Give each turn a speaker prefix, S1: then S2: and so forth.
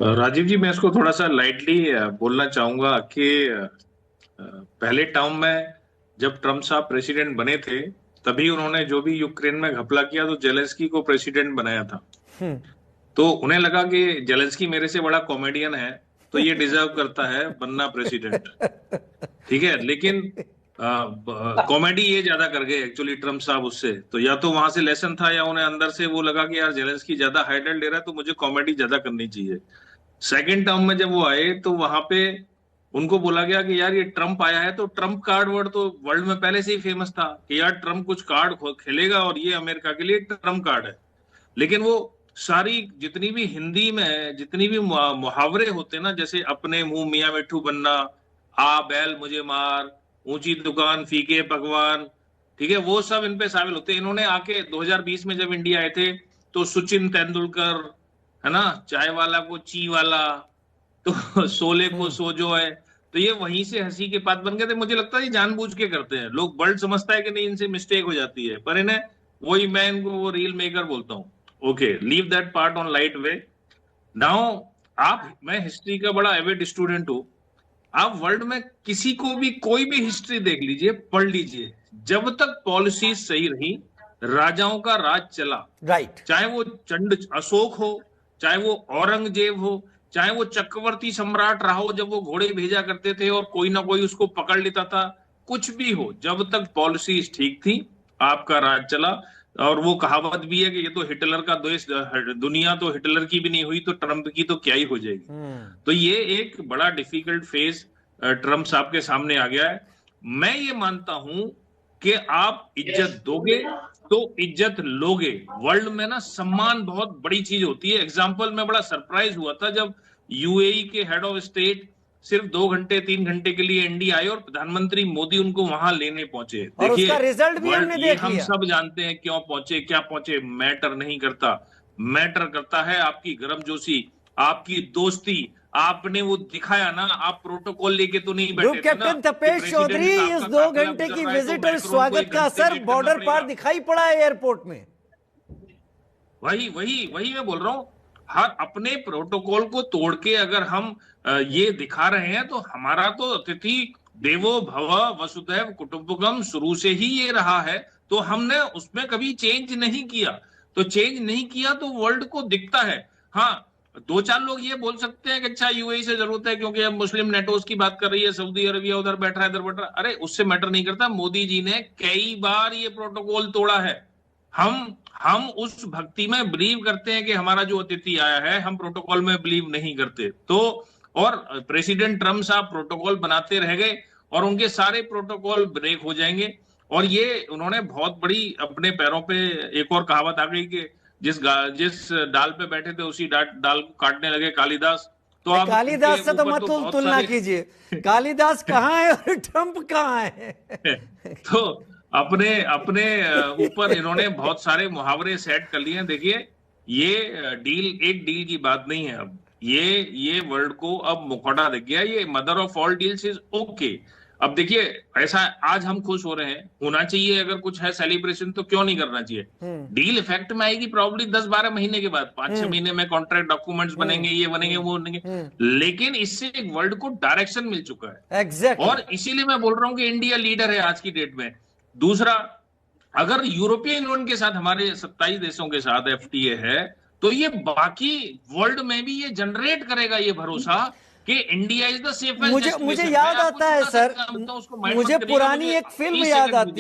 S1: राजीव जी, मैं इसको थोड़ा सा लाइटली बोलना चाहूंगा कि पहले टर्म में जब ट्रम्प साहब प्रेसिडेंट बने थे, तभी उन्होंने जो भी यूक्रेन में घपला किया तो जेलेंस्की को प्रेसिडेंट बनाया था। तो उन्हें लगा कि जेलेंस्की मेरे से बड़ा कॉमेडियन है, तो ये डिजर्व करता है बनना प्रेसिडेंट। ठीक है, लेकिन कॉमेडी ये ज्यादा कर गए एक्चुअली ट्रम्प साहब उससे। तो या तो वहां से लेसन था, या उन्हें अंदर से वो लगा कि यार जेलेंस्की ज्यादा हाइडल ले रहा है, तो मुझे कॉमेडी ज्यादा करनी चाहिए। सेकेंड टर्म में जब वो आए तो वहां पे उनको बोला गया कि यार ये ट्रम्प आया है, तो ट्रम्प कार्ड वर्ड तो वर्ल्ड में पहले से ही फेमस था कि यार ट्रम्प कुछ कार्ड खेलेगा और ये अमेरिका के लिए ट्रम्प कार्ड है। लेकिन वो सारी जितनी भी हिंदी में जितनी भी मुहावरे होते हैं ना, जैसे अपने मुंह मियां मिट्ठू बनना, आ बैल मुझे मार, ऊंची दुकान फीके पकवान, ठीक है, वो सब इन पे शामिल होते हैं। इन्होंने आके 2020 में जब इंडिया आए थे, तो सचिन तेंदुलकर, है ना, चाय वाला को ची वाला, तो शोले को सोजो है, तो ये वहीं से हंसी के पात्र बन गए थे। मुझे लगता है ये जानबूझ के करते हैं। लोग वर्ल्ड समझता है कि नहीं, इनसे मिस्टेक हो जाती है, पर इन्हें वही, मैं इनको वो रील मेकर बोलता हूँ। Okay, leave that part on light way. Now आप, मैं हिस्ट्री का बड़ा एविड स्टूडेंट हूं। आप वर्ल्ड में किसी को भी कोई भी हिस्ट्री देख लीजिए, पढ़ लीजिए, जब तक पॉलिसी सही रही, राजाओं का राज चला।
S2: राइट।
S1: चाहे वो चंड अशोक हो, चाहे वो औरंगजेब हो, चाहे वो चक्रवर्ती सम्राट रहा हो, जब वो घोड़े भेजा करते थे और कोई ना कोई उसको पकड़ लेता था, कुछ भी हो, जब तक पॉलिसी ठीक थी, आपका राज चला। और वो कहावत भी है कि ये तो हिटलर का देश, दुनिया तो हिटलर की भी नहीं हुई, तो ट्रंप की तो क्या ही हो जाएगी। तो ये एक बड़ा डिफिकल्ट फेज ट्रंप साहब के सामने आ गया है। मैं ये मानता हूं कि आप इज्जत दोगे तो इज्जत लोगे। वर्ल्ड में ना सम्मान बहुत बड़ी चीज होती है। एग्जाम्पल में बड़ा सरप्राइज हुआ था जब यूएई के हेड ऑफ स्टेट सिर्फ 2 घंटे 3 घंटे के लिए इंडिया आए और प्रधानमंत्री मोदी उनको वहां लेने पहुंचे।
S2: और
S1: देखिए,
S2: उसका रिजल्ट भी
S1: वर्ल्ड,
S2: हमने
S1: ये
S2: देख
S1: हम
S2: लिया।
S1: सब जानते हैं क्यों पहुंचे, क्या पहुंचे, मैटर नहीं करता। मैटर करता है आपकी गर्मजोशी, आपकी दोस्ती। आपने वो दिखाया ना, आप प्रोटोकॉल लेके तो नहीं
S2: ग्रुप
S1: बैठे थे ना
S2: कैप्टन
S1: कि
S2: तपेश
S1: प्रेसिडेंट
S2: चौधरी,
S1: का
S2: इस
S1: आपका
S2: दो
S1: काफिला
S2: घंटे
S1: गुजर
S2: की
S1: रहा है तो
S2: विजिट और
S1: मैक्रोन को
S2: स्वागत
S1: 1 घंटे
S2: का असर
S1: वेट करना
S2: बॉर्डर पार
S1: पड़ेगा।
S2: दिखाई पड़ा है एयरपोर्ट में।
S1: वही वही वही मैं बोल रहा हूं। हर अपने प्रोटोकॉल को तोड़ के अगर हम ये दिखा रहे हैं, तो हमारा तो अतिथि देवो भव वसुधैव कुटुंबकम शुरू से ही ये रहा है। तो हमने उसमें कभी चेंज नहीं किया। तो चेंज नहीं किया तो वर्ल्ड को दिखता है। हाँ, 2 4 लोग ये बोल सकते हैं कि अच्छा यूएई से जरूरत है क्योंकि अब मुस्लिम नेटोज की बात कर रही है, सऊदी अरबिया उधर बैठ रहा है, इधर बैठ रहा है। अरे, उससे मैटर नहीं करता। मोदी जी ने कई बार ये प्रोटोकॉल तोड़ा है। हम उस भक्ति में बिलीव करते हैं कि हमारा जो अतिथि आया है, हम प्रोटोकॉल में बिलीव नहीं करते। तो और प्रेसिडेंट ट्रम्प साहब प्रोटोकॉल बनाते रह गए और उनके सारे प्रोटोकॉल ब्रेक हो जाएंगे। और ये उन्होंने बहुत बड़ी अपने पैरों पे, एक और कहावत आ गई कि जिस डाल पे बैठे थे उसी डाल को काटने लगे कालिदास। तो
S2: नहीं,
S1: अब उनके
S2: कालिदास से तो
S1: ऊपर
S2: मत
S1: तो बहुत
S2: तुलना
S1: सारे
S2: कीजिए। कालिदास कहाँ है और ट्रंप कहाँ है?
S1: तो अपने अपने ऊपर इन्होंने बहुत सारे मुहावरे सेट कर लिए हैं। देखिए, ये डील एक डील की बात नहीं है। अब ये वर्ल्ड को अब मुखौटा दिख गया। ये mother of all deals is okay. अब देखिए, ऐसा आज हम खुश हो रहे हैं, होना चाहिए, अगर कुछ है सेलिब्रेशन तो क्यों नहीं करना चाहिए। डील इफेक्ट में आएगी प्रॉब्ली 10 12 महीने के बाद, 5 6 महीने में कॉन्ट्रैक्ट डॉक्यूमेंट्स बनेंगे, ये बनेंगे, वो बनेंगे। लेकिन इससे एक वर्ल्ड को डायरेक्शन मिल चुका है।
S2: एग्जैक्टली।
S1: और इसीलिए मैं बोल रहा हूं कि इंडिया लीडर है आज की डेट में। दूसरा, अगर यूरोपियन यूनियन के साथ, हमारे 27 देशों के साथ एफटीए है, तो ये बाकी वर्ल्ड में भी ये जनरेट करेगा ये भरोसा कि इंडिया इज द सेफेस्ट
S2: मुझे
S1: डेस्टिनेशन। मैं
S2: याद
S1: आपको
S2: आता है
S1: छोटा सा
S2: सर,
S1: एग्जांपल बताऊं, उसको माइंड मत
S2: मुझे
S1: करिएगा,
S2: पुरानी
S1: मुझे
S2: एक फिल्म
S1: 30
S2: याद
S1: सेकंड
S2: आती
S1: दीजिए।